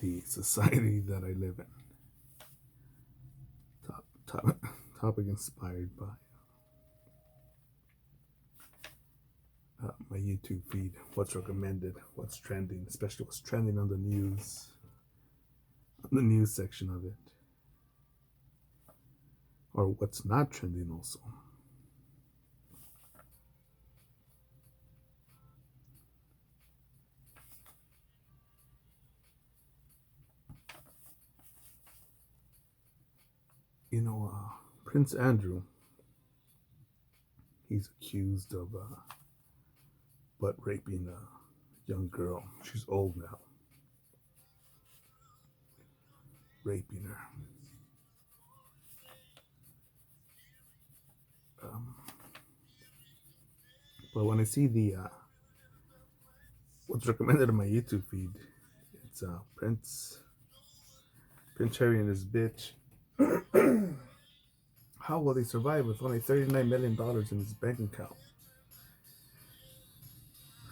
the society that I live in. Top, top, topic inspired by my YouTube feed, what's recommended, what's trending, especially what's trending on the news section of it, or what's not trending also. Prince Andrew, he's accused of butt raping a young girl. She's old now. Raping her. Um, but when I see the what's recommended on my YouTube feed, it's Prince Harry and his bitch. How will they survive with only $39 million in his bank account?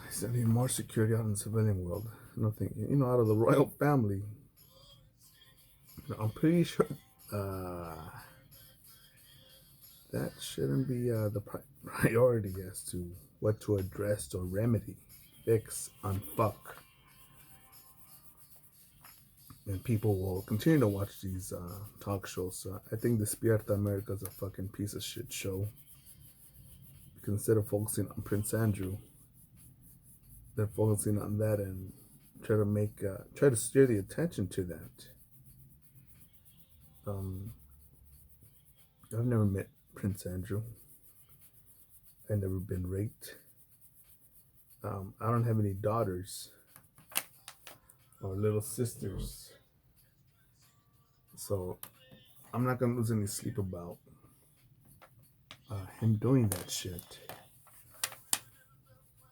I said, need more security out in the civilian world. Nothing, out of the royal family. I'm pretty sure that shouldn't be the priority as to what to address or remedy, fix, unfuck. And people will continue to watch these talk shows. I think Despierta America is a fucking piece of shit show. Because instead of focusing on Prince Andrew, they're focusing on that and try to steer the attention to that. I've never met Prince Andrew. I've never been raped. I don't have any daughters or little sisters, so I'm not gonna lose any sleep about him doing that shit.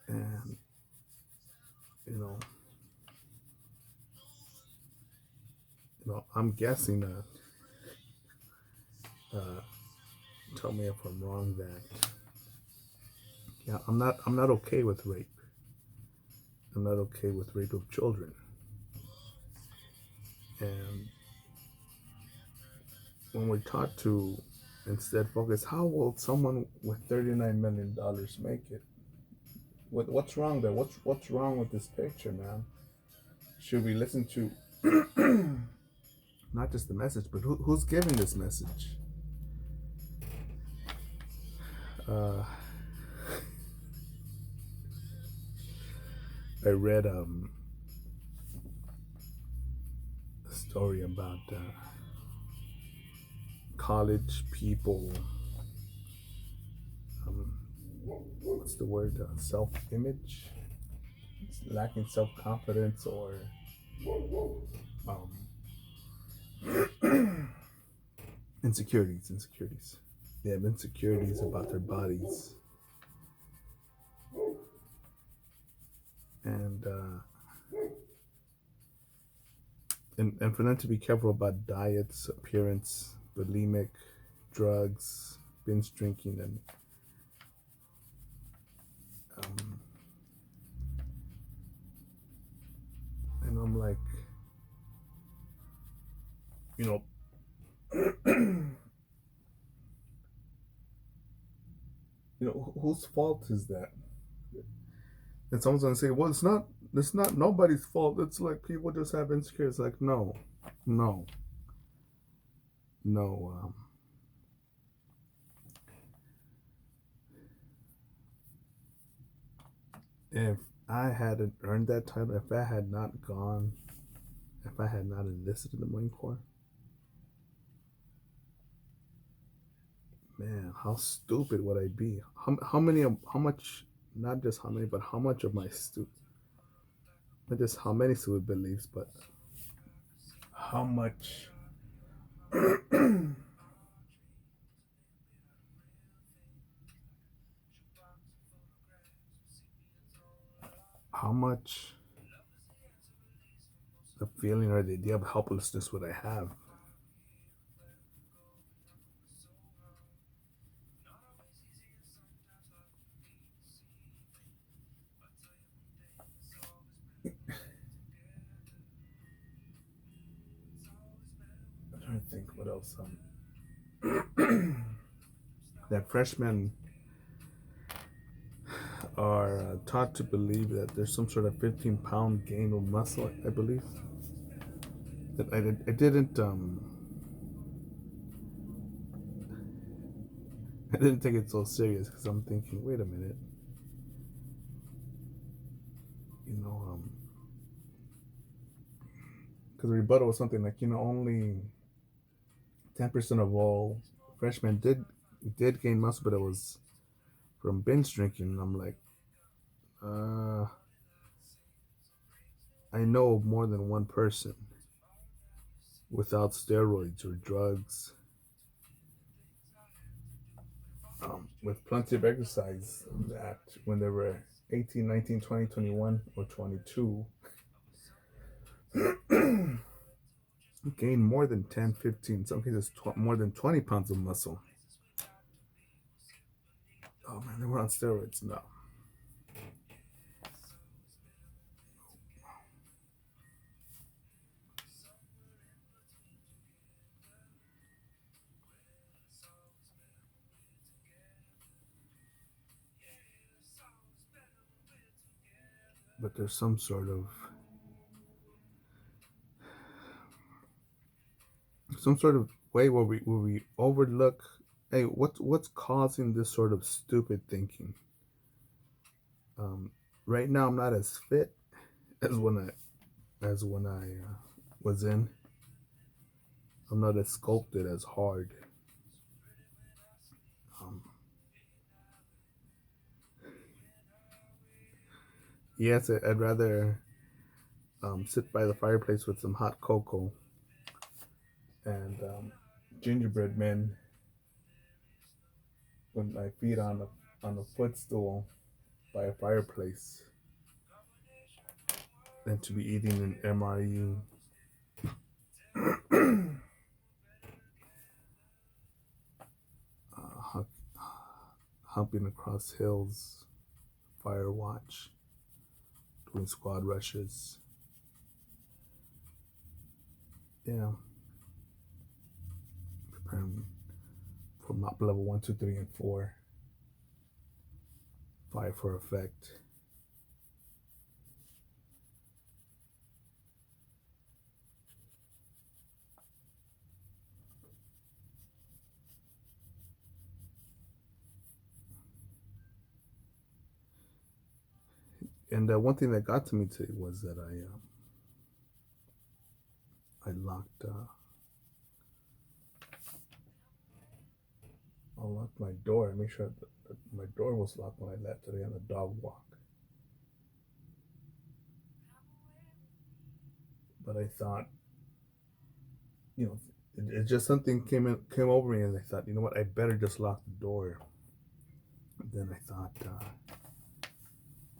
And I'm guessing that. Tell me if I'm wrong. That I'm not okay with rape. I'm not okay with rape of children. And when we're taught to instead focus, how will someone with $39 million make it? What's wrong there? What's wrong with this picture, man? Should we listen to not just the message, but who's giving this message? I read a story about college people. What's the word? Self-image. It's lacking self-confidence or insecurities. They have insecurities about their bodies. And for them to be careful about diets, appearance, bulimic, drugs, binge drinking, and I'm like, whose fault is that? And someone's gonna say, well, it's not nobody's fault. It's like people just have insecurities. Like, no. If I hadn't earned that title, if I had not enlisted in the Marine Corps, man, how stupid would I be? How much, not just how many, but how much of my not just how many stupid beliefs, but how much how much the feeling or the idea of helplessness would I have? think what else. That freshmen are taught to believe that there's some sort of 15-pound gain of muscle. I believe that I didn't take it so serious because I'm thinking, wait a minute, you know, because the rebuttal was something like, only 10% of all freshmen did gain muscle, but it was from binge drinking. And I'm like, uh, I know more than one person without steroids or drugs, with plenty of exercise, that when they were 18, 19, 20, 21, or 22, gained more than 10, 15, in some cases more than 20 pounds of muscle. Oh man, they were on steroids. No. But there's some sort of way where we overlook, hey, what's causing this sort of stupid thinking. um, right now I'm not as fit as when I was in. I'm not as sculpted as hard. um, yes, I'd rather sit by the fireplace with some hot cocoa and gingerbread men with my feet on a footstool by a fireplace than to be eating an MRE, uh, humping across hills, fire watch, doing squad rushes. Yeah, preparing for mop level 1, 2, 3, and 4. Fire for effect. And one thing that got to me today was that I locked my door. I made sure that my door was locked when I left today on the dog walk. But I thought, it just something came over me, and I thought, you know what, I better just lock the door. Then I thought,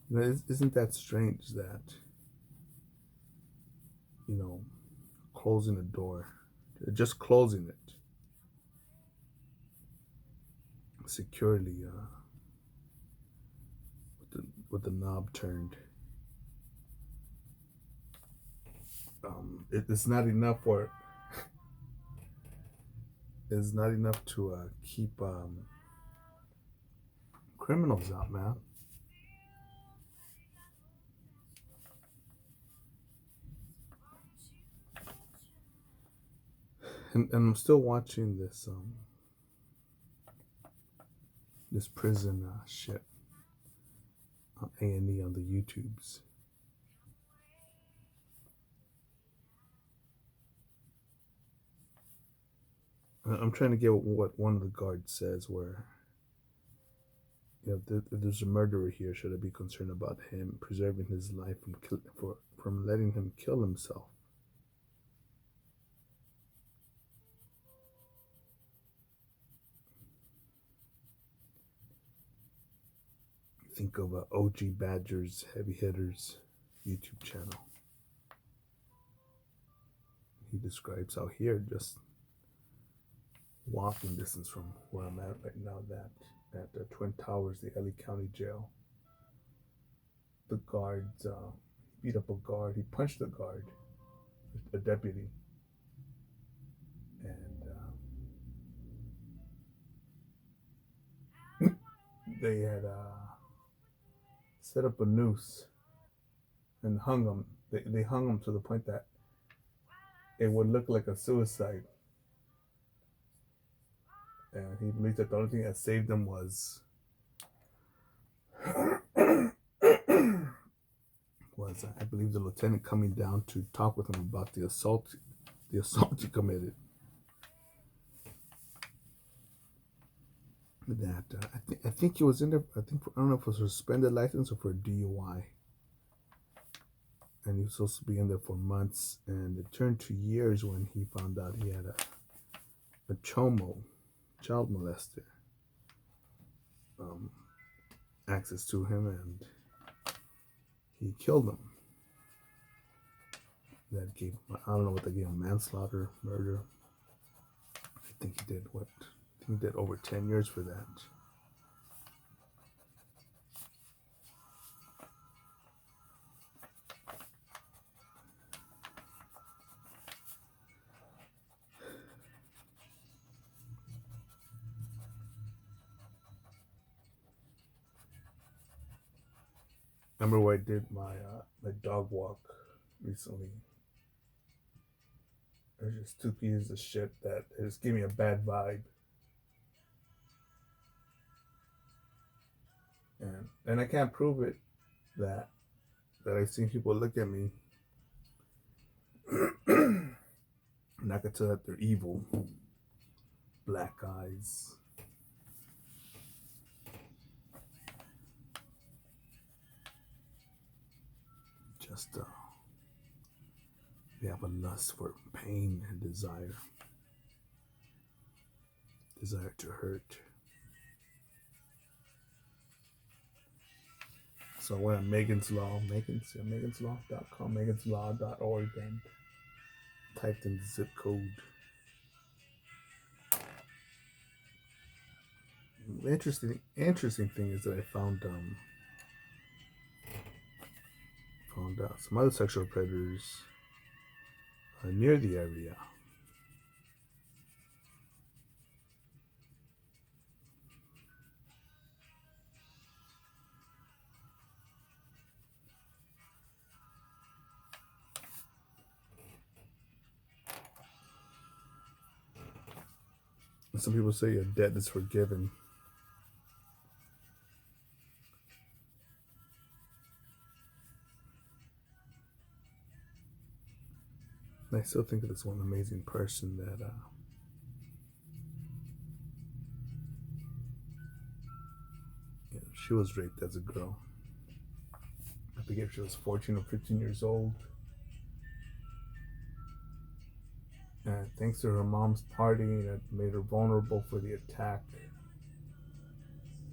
isn't that strange that you know closing a door, just closing it securely, with the knob turned, it's not enough for it's not enough to keep criminals out, man. And I'm still watching this prison shit on A&E on the YouTubes. I'm trying to get what one of the guards says, where if there's a murderer here, should I be concerned about him preserving his life from letting him kill himself? Think of OG Badger's Heavy Hitters YouTube channel. He describes how here, just walking distance from where I'm at right now, that at the Twin Towers, the LA County Jail, the guards beat up a guard. He punched a guard, a deputy, and they had set up a noose and hung him. They hung him to the point that it would look like a suicide. And he believes that the only thing that saved him was I believe the lieutenant coming down to talk with him about the assault he committed. That I think he was in there. I don't know if it was a suspended license or for DUI, and he was supposed to be in there for months. And it turned to years when he found out he had a chomo, child molester, access to him, and he killed him. That gave him, I don't know what they gave him, manslaughter, murder. I think he did what? I think he did over 10 years for that. I remember when I did my dog walk recently. There's just two pieces of shit that just give me a bad vibe. And I can't prove it that I've seen people look at me and I can tell that they're evil. Black eyes. Just they have a lust for pain and desire to hurt. So I went on Megan's Law, meganslaw.com, meganslaw.org, and typed in the zip code. The interesting thing is that I found some other sexual predators near the area. And some people say your debt is forgiven. And I still think of this one amazing person that she was raped as a girl. I forget if she was 14 or 15 years old. And thanks to her mom's partying, it made her vulnerable for the attack,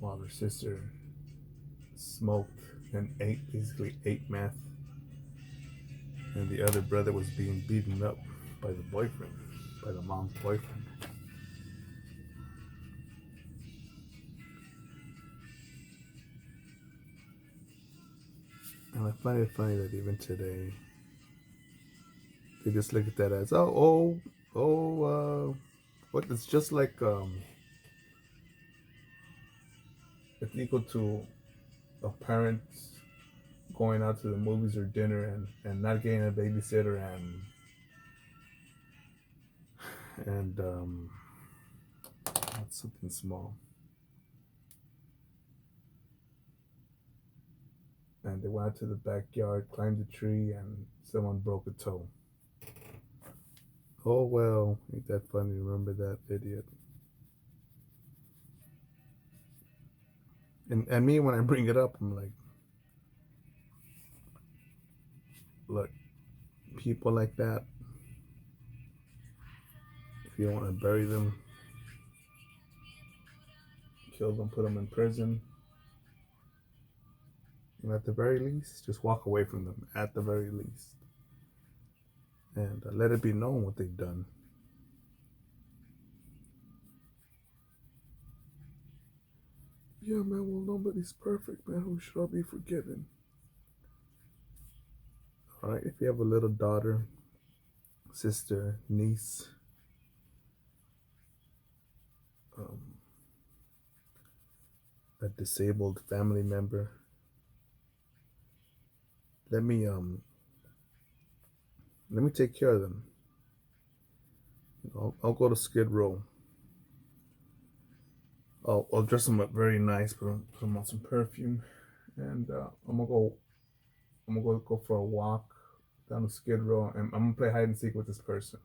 while her sister smoked and basically ate meth. And the other brother was being beaten up by the boyfriend, by the mom's boyfriend. And I find it funny that even today, they just look at that as, what? It's just like, it's equal to a parent going out to the movies or dinner and not getting a babysitter and that's something small. And they went out to the backyard, climbed the tree, and someone broke a toe. Oh well, ain't that funny? Remember that idiot? And me, when I bring it up, I'm like, look, people like that, if you don't want to bury them, kill them, put them in prison, and at the very least, just walk away from them, at the very least. And let it be known what they've done. Yeah, man, well, nobody's perfect, man. We should all be forgiven. All right, if you have a little daughter, sister, niece, a disabled family member. Let me let me take care of them. I'll go to Skid Row. I'll dress them up very nice, put them on some perfume, and I'm gonna go for a walk down to Skid Row, and I'm gonna play hide and seek with this person.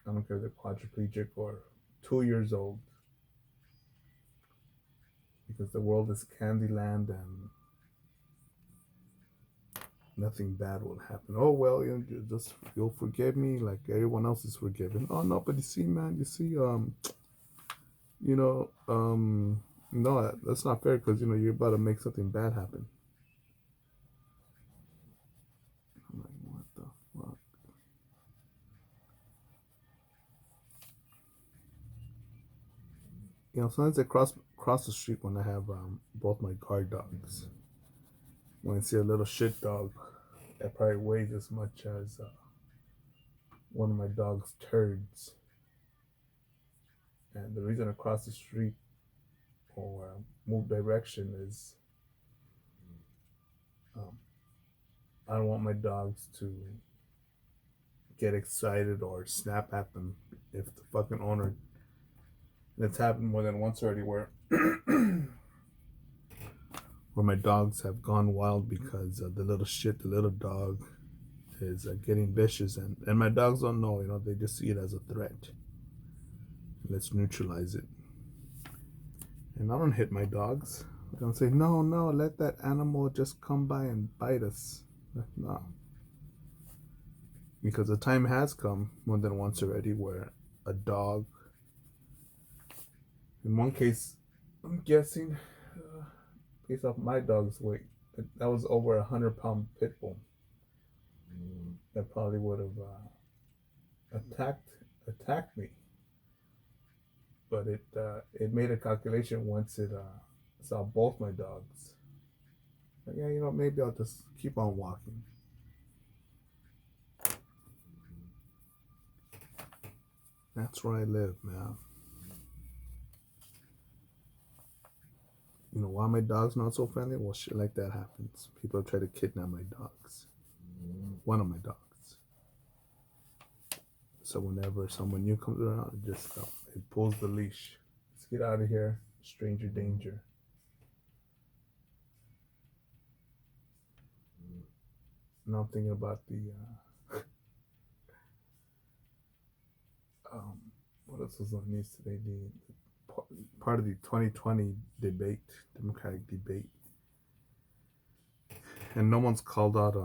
I don't care if they're quadriplegic or 2 years old, because the world is Candyland and nothing bad will happen. Oh well, you'll forgive me like everyone else is forgiven. Oh no, but you see, man, you know, no, that's not fair because you're about to make something bad happen. I'm like, what the fuck? Sometimes I cross the street when I have both my guard dogs. When I see a little shit dog that probably weighs as much as one of my dog's turds, and the reason I cross the street or move direction is um, I don't want my dogs to get excited or snap at them if the fucking owner. And it's happened more than once already where where my dogs have gone wild because the little dog is getting vicious, and my dogs don't know, they just see it as a threat. Let's neutralize it. And I don't hit my dogs. I don't say, no, no, let that animal just come by and bite us. No. Because the time has come more than once already where a dog, in one case, I'm guessing, based off my dog's weight, that was over 100-pound pit bull. That probably would have attacked me. But it made a calculation once it saw both my dogs. Like, yeah, maybe I'll just keep on walking. That's where I live, man. Why my dog's not so friendly? Well, shit like that happens. People try to kidnap my dogs. One of my dogs. So whenever someone new comes around, it pulls the leash. Let's get out of here, stranger danger. Now I'm thinking about the what else was on the news today? The part of the 2020 Democratic debate, and no one's called out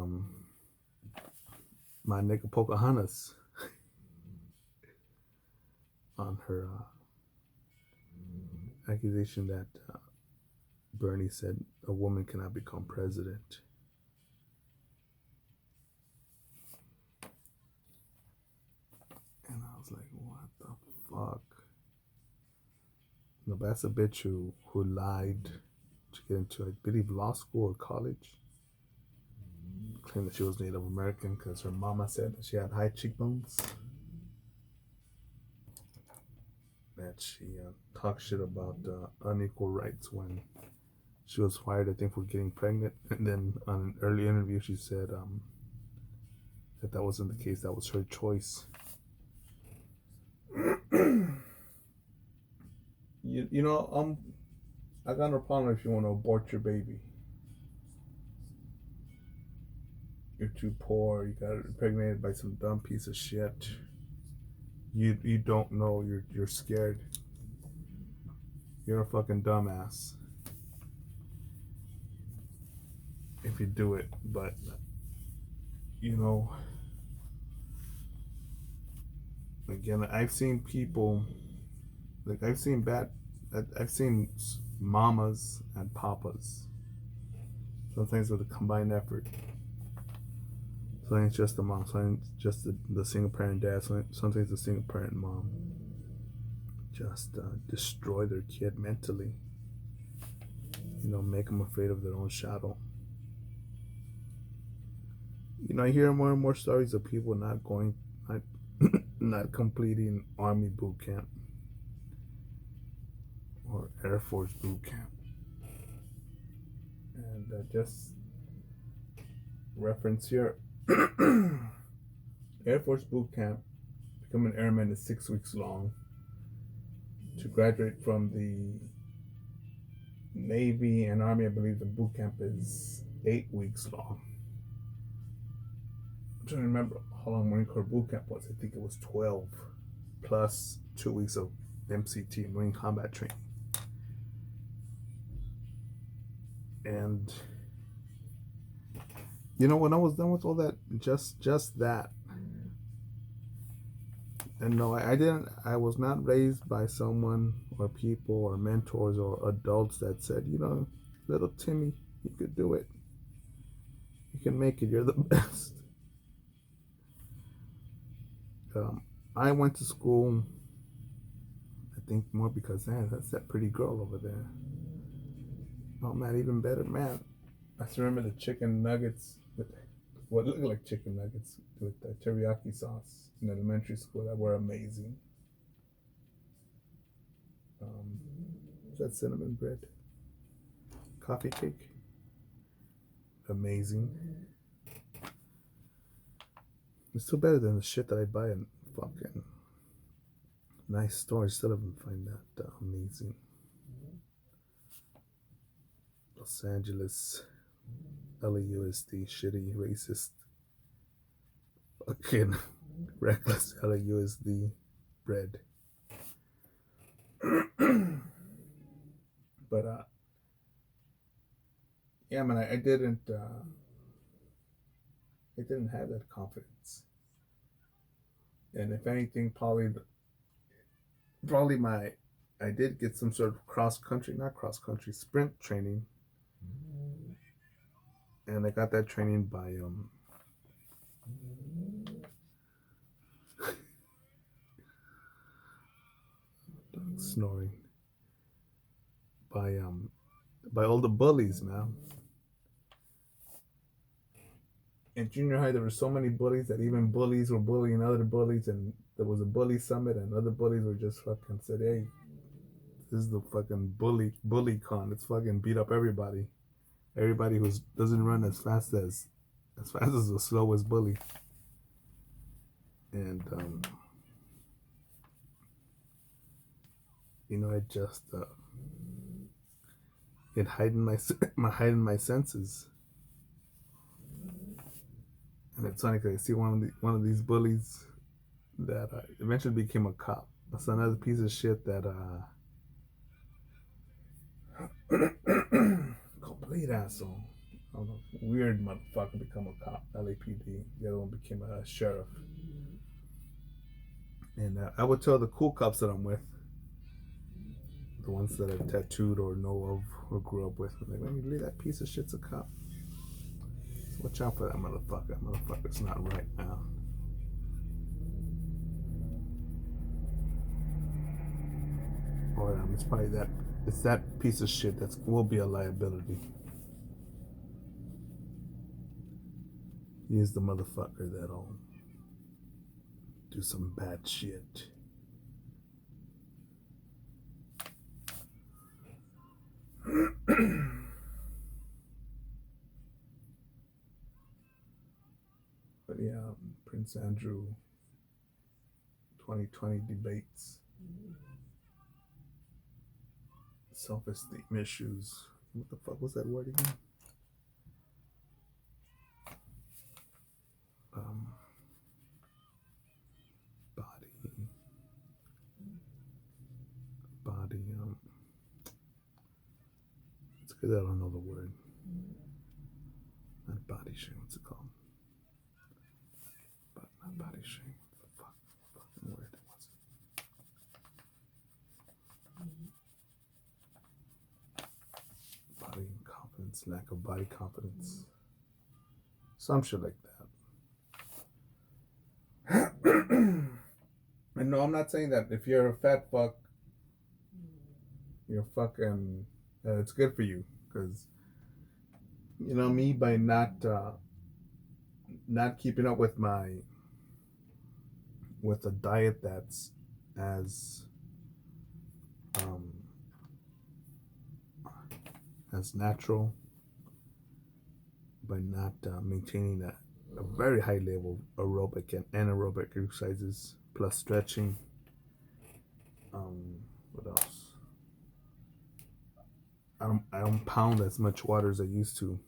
my nigga Pocahontas on her accusation that Bernie said a woman cannot become president. And I was like, what the fuck? That's a bitch who lied to get into, I believe, law school or college. Claimed that she was Native American because her mama said that she had high cheekbones. That she talked shit about unequal rights when she was fired, I think, for getting pregnant. And then on an early interview, she said that wasn't the case. That was her choice. I got no problem if you want to abort your baby. You're too poor. You got impregnated by some dumb piece of shit. You don't know. You're scared. You're a fucking dumbass if you do it. But again, I've seen people, like I've seen mamas and papas. Sometimes with a combined effort. Sometimes just the mom, sometimes just the single parent dad, sometimes the single parent mom just destroy their kid mentally. Make them afraid of their own shadow. I hear more and more stories of people not completing army boot camp, or Air Force boot camp. And just reference here Air Force boot camp, become an airman is 6 weeks long. To graduate from the Navy and Army, I believe the boot camp is 8 weeks long. I'm trying to remember how long Marine Corps boot camp was. I think it was 12 plus 2 weeks of MCT, Marine Combat Training. And you know, when I was done with all that, just that. And no, I didn't. I was not raised by someone or people or mentors or adults that said, you know, little Timmy, you could do it. You can make it. You're the best. I went to school, I think more because that's that pretty girl over there. Oh man, even better, man. I still remember the chicken nuggets with what looked like chicken nuggets with the teriyaki sauce in elementary school that were amazing. Is that cinnamon bread? Coffee cake? Amazing. It's still better than the shit that I buy in fucking nice stores. Still haven't find that amazing. Los Angeles, LAUSD, shitty, racist, fucking reckless LAUSD bread. But yeah, man, I didn't have that confidence. And if anything, probably I did get some sort of not cross country, sprint training. And I got that training by snoring by all the bullies, man. In junior high, there were so many bullies that even bullies were bullying other bullies, and there was a bully summit, and other bullies were just fucking said, "Hey, this is the fucking bully con. Let's fucking beat up everybody. Everybody who doesn't run as fast as the slowest bully." And you know, I just it heightened my senses. And it's funny because I see one of these bullies that eventually became a cop. That's another piece of shit that complete asshole. I don't know, weird motherfucker become a cop. LAPD. The other one became a sheriff. And I would tell the cool cops that I'm with, the ones that I've tattooed or know of or grew up with, like, let me believe that piece of shit's a cop. So watch out for that motherfucker. That motherfucker's not right now. Or it's probably that piece of shit that will be a liability. He is the motherfucker that'll do some bad shit. But yeah, Prince Andrew 2020 debates, self-esteem issues. What the fuck was that word again? Body. It's because I don't know the word. Not body shame. What's it called? But not body shame. What the fucking word was it? Body confidence, lack of body confidence. Some shit like that. And no, I'm not saying that if you're a fat fuck, you're fucking, it's good for you. Because, you know, me, by not keeping up with a diet that's as as natural by not maintaining a very high level of aerobic and anaerobic exercises plus stretching. What else? I don't pound as much water as I used to.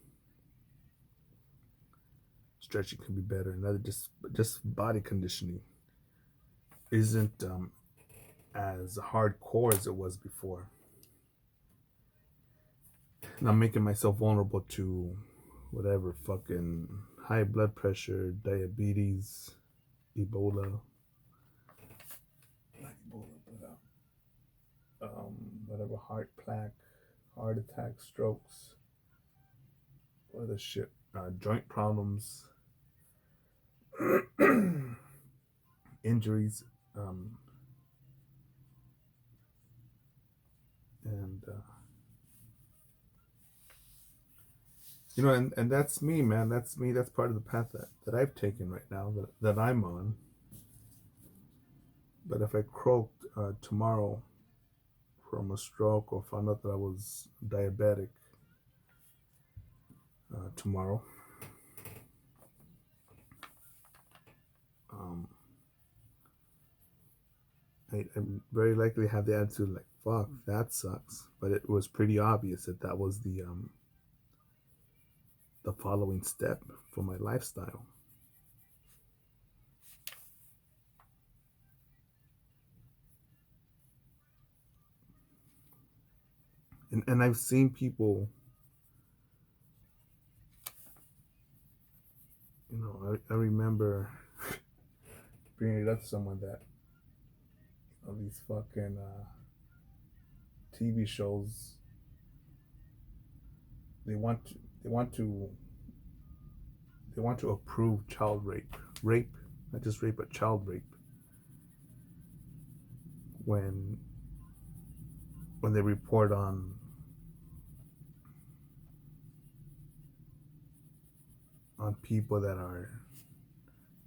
Stretching can be better. Another just body conditioning isn't as hardcore as it was before. And I'm making myself vulnerable to whatever fucking high blood pressure, diabetes, Ebola, not Ebola, but whatever, heart plaque, heart attack, strokes, what other shit, joint problems, injuries, and and that's me, man. That's me. That's part of the path that I've taken right now, that I'm on. But if I croaked tomorrow from a stroke or found out that I was diabetic tomorrow, I very likely have the attitude like, "Fuck, that sucks." But it was pretty obvious that was the following step for my lifestyle. And I've seen people, I remember bringing it up to someone that these fucking TV shows, they want to they want to they want to approve child rape, not just rape but child rape, when they report on people that are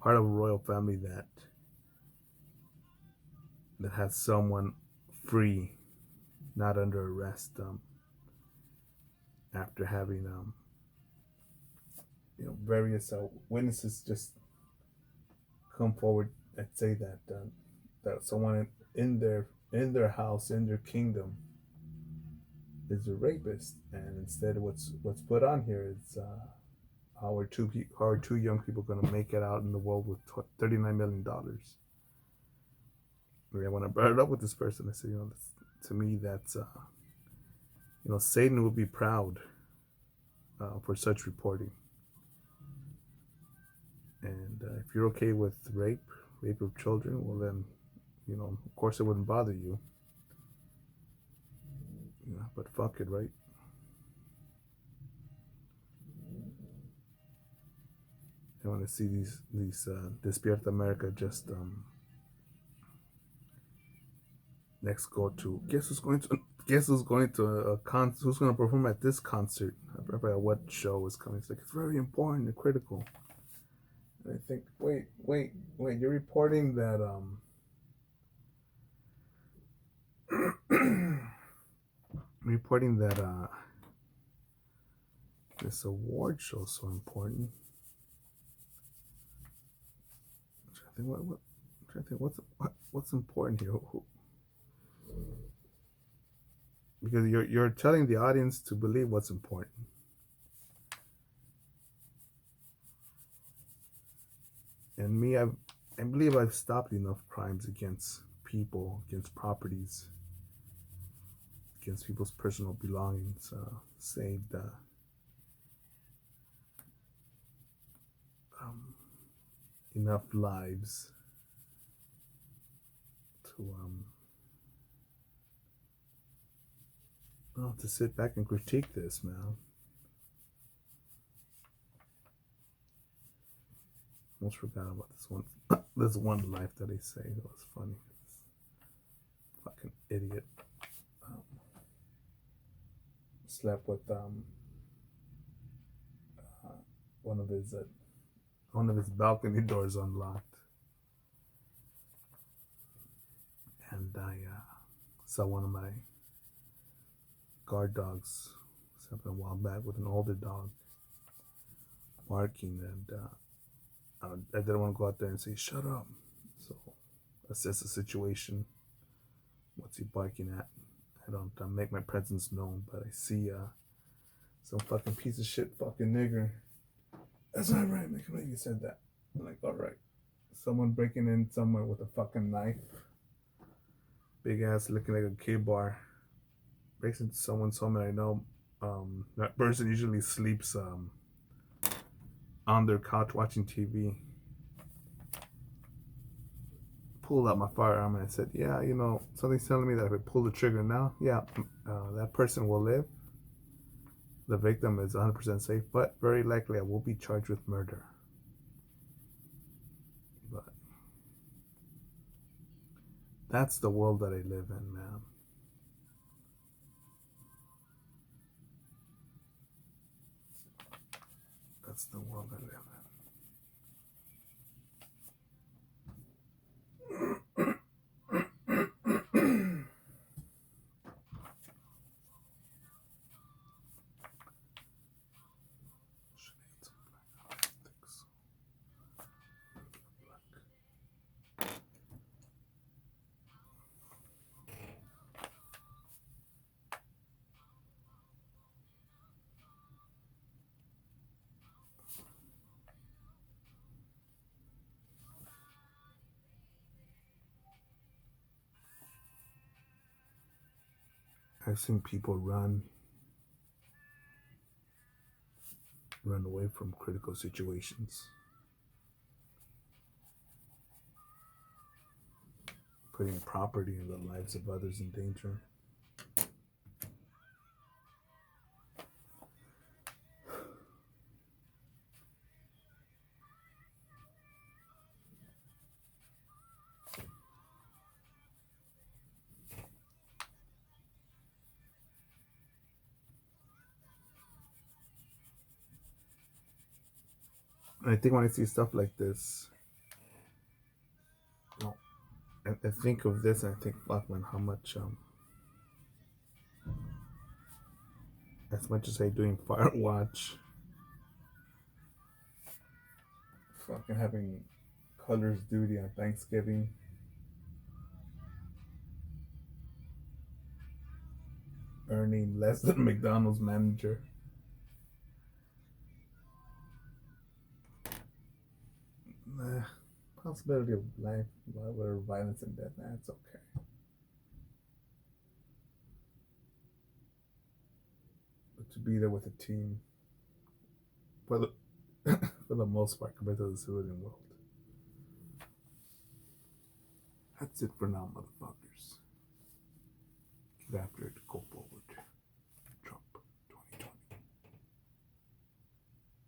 part of a royal family that has someone free, not under arrest, after having various witnesses just come forward and say that someone in their house, in their kingdom, is a rapist, and instead what's put on here is how are two young people going to make it out in the world with $39 million. When I brought it up with this person, I said, to me, that's Satan would be proud for such reporting. And if you're okay with rape of children, well then, of course it wouldn't bother you. But fuck it, right? I want to see these Despierta America just next go to guess who's going to a concert, who's going to perform at this concert. I forgot what show is coming. It's like, it's very important and critical. And I think, wait, you're reporting that this award show is so important. I think what's important here. Because you're telling the audience to believe what's important. And me, I believe I've stopped enough crimes against people, against properties, against people's personal belongings, saved enough lives to sit back and critique this, man. Almost forgot about this one life that they say. It was funny. Fucking idiot. Slept with one of his balcony doors unlocked, and I saw one of my guard dogs happened a while back with an older dog barking, and I didn't want to go out there and say, shut up. So assess the situation. What's he barking at? I don't make my presence known, but I see some fucking piece of shit fucking nigger. That's not right, make it right, you said that. I'm like, alright. Someone breaking in somewhere with a fucking knife. Big ass looking like a K-bar. Breaks into someone's home, and I know that person usually sleeps on their couch watching TV. Pulled out my firearm and I said, yeah, you know, something's telling me that if I pull the trigger now, yeah, that person will live. The victim is 100% safe, but very likely I will be charged with murder. But that's the world that I live in, man. That's the world I live in. I've seen people run away from critical situations, putting property and the lives of others in danger. And I think when I see stuff like this, well, I think of this and I think, fuck man, how much as much as I doing fire watch, fucking having colors duty on Thanksgiving, earning less than a McDonald's manager. Possibility of life, whatever, violence and death, that's okay. But to be there with a team, for the for the most part, compared to the civilian world. That's it for now, motherfuckers. Get after it.